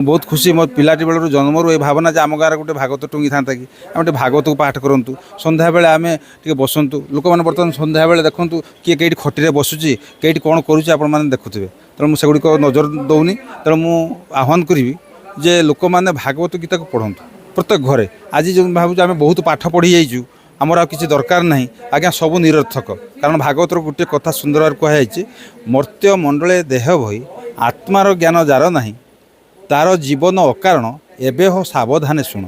बहुत खुशी मो पिलाटी बेलू जन्मर ये भावना जे आम गाँव गोटे भागवत टुंगी था कि आम गोटे भागवत को पाठ करूँ सन्ध्या बेले आम टे बसतु लोक मैंने बर्तमान सन्ध्या बेले देखूँ किए कई खटी बसुची कई कौन करुँचे देखुए तेणु मुझे सेगुड़ी नजर दौनी तेणु मुझे आह्वान करी जे लोक मैंने भागवत गीता को पढ़ु प्रत्येक घरे आज जो भाव आम बहुत पाठ पढ़ी जाइए आमर आ किसी दरकार ना आज्ञा सब निरर्थक कारण भागवतर गोटे कथा सुंदर कहुई मर्त्य मंडले देह भई आत्मार ज्ञान जार ना तार जीवन अकारण एबे हो सावधाने शुण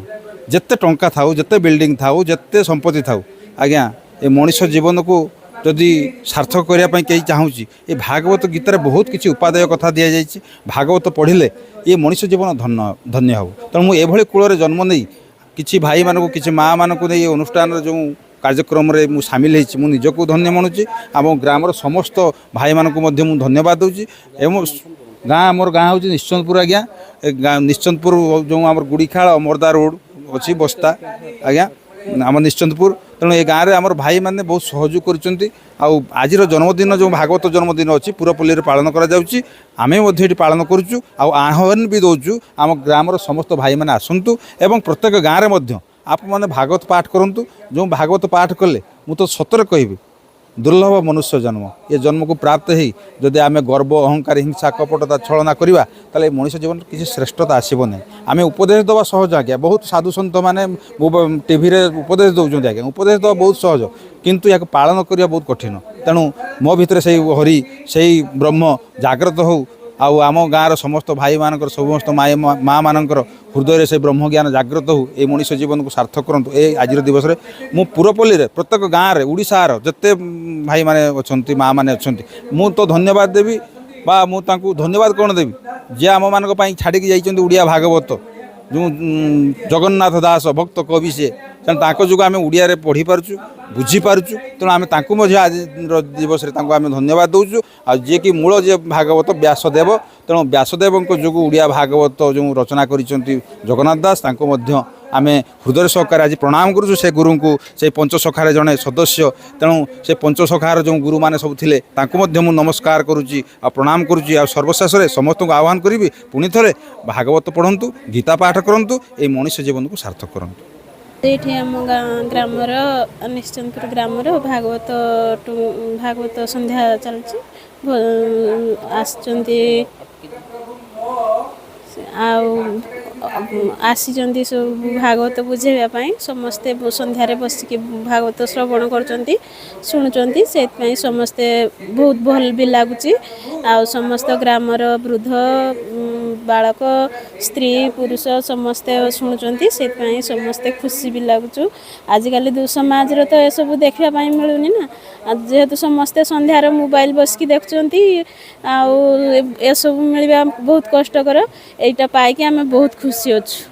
जिते टंका थाऊ जिते बिल्डिंग थाऊ जिते संपत्ति थाऊ आज्ञा ए मनीष जीवन को जदि सार्थक करने कहीं चाहूँगी ये भागवत गीतार बहुत किसी उपादेय कथा दि जाइए भागवत पढ़िले ये मनीष जीवन धन्य धन्य हो तेणु मुझे एभली कूल जन्म नहीं किसी भाई मानक किसी माँ मानक नहीं अनुष्ठान जो कार्यक्रम में सामिल होती मुझे निजक धन्य मनुची आम ग्रामर समस्त भाई मानक धन्यवाद दूसरी एवं गाँ आमर गाँ हूँ निश्चंदपुर आज्ञा निश्चंदपुर जो आम गुड़ीखाल अमरदा रोड अच्छी बस्ता आज्ञा आम निश्चंदपुर तेणु ये गाँव में आम भाई मैंने बहुत सहयोग कर आज जन्मदिन जो भागवत जन्मदिन अच्छी पुरपल्ली पालन कर पालन करुचु आह्वान भी दौचु आम ग्रामर समस्त भाई मैंने आसतु एवं प्रत्येक गाँव में आप मैंने भागवत पाठ करूँ जो भागवत पाठ कले मु तो सतरे कहि दुर्लभ मनुष्य जन्म ये जन्म को प्राप्त ही जदि आम गर्व अहंकार हिंसा कपटता छलना करवा ताले मनुष्य जीवन किसी श्रेष्ठता आसब ना आम उपदेश देवा सहज आज्ञा बहुत साधु सन्त मैंने टीवी उपदेश दौरान आज्ञा उपदेश देवा बहुत सहज किंतु या पालन करने बहुत कठिन तेणु मो भितर से हरि से ब्रह्म जागृत हो आम गाँव समस्त भाई मान समस्त माँ मानकर हृदय से ब्रह्म ज्ञान जागृत हो ये मनुष्य जीवन को सार्थक करूँ ये आज दिवस में मु पुरपल्ली में प्रत्येक गाँव में ओडिशार जिते भाई मैंने अच्छा माँ मैंने अच्छा मु तो धन्यवाद देवी बा मु धन्यवाद कौन देवी जे आम मान छाड़ी जाइए ओडिया भागवत जो जगन्नाथ दास भक्त कवि सी तेणु जो आम ओडिया पढ़ी पार्चु बुझीपार्चु तेणु आम आज दिवस आम धन्यवाद दूचु आ जी कि मूल जे भागवत व्यासदेव तेणु व्यासदेव जो ओडिया भागवत जो रचना कर जगन्नाथ दास आम हृदय सहकार आज प्रणाम करुँ से गुरु को से पंचसखार जड़े सदस्य तेणु से पंचसखार जो गुरु मैंने सब थे नमस्कार करुच्ची प्रणाम करुच्ची आ सर्वशेष समस्त को आह्वान करी पुणी थे भागवत पढ़ु गीता पाठ करूँ ये मनुष्य जीवन को सार्थक करूँ ये आम ग्रामर निश्चंदपुर ग्रामर भागवत भागवत संध्या चलती आसी सब भागवत बुझेवाई समस्ते संध्यारे बसिक भागवत श्रवण कर शुणुंट से समस्ते बहुत भल भी लगुच आ समस्त ग्रामर वृद्ध बालक स्त्री पुरुष समस्ते शुणुंट से समस्ते खुशी भी लगुचु आजिकल समाज तो यह सब देखापी मिलूनी ना जेहेतु समस्ते संध्यार मोबाइल बसिक देखुंट आ सब मिलवा बहुत कष्टकर यहाँ पाई आम बहुत खुशी अच्छु।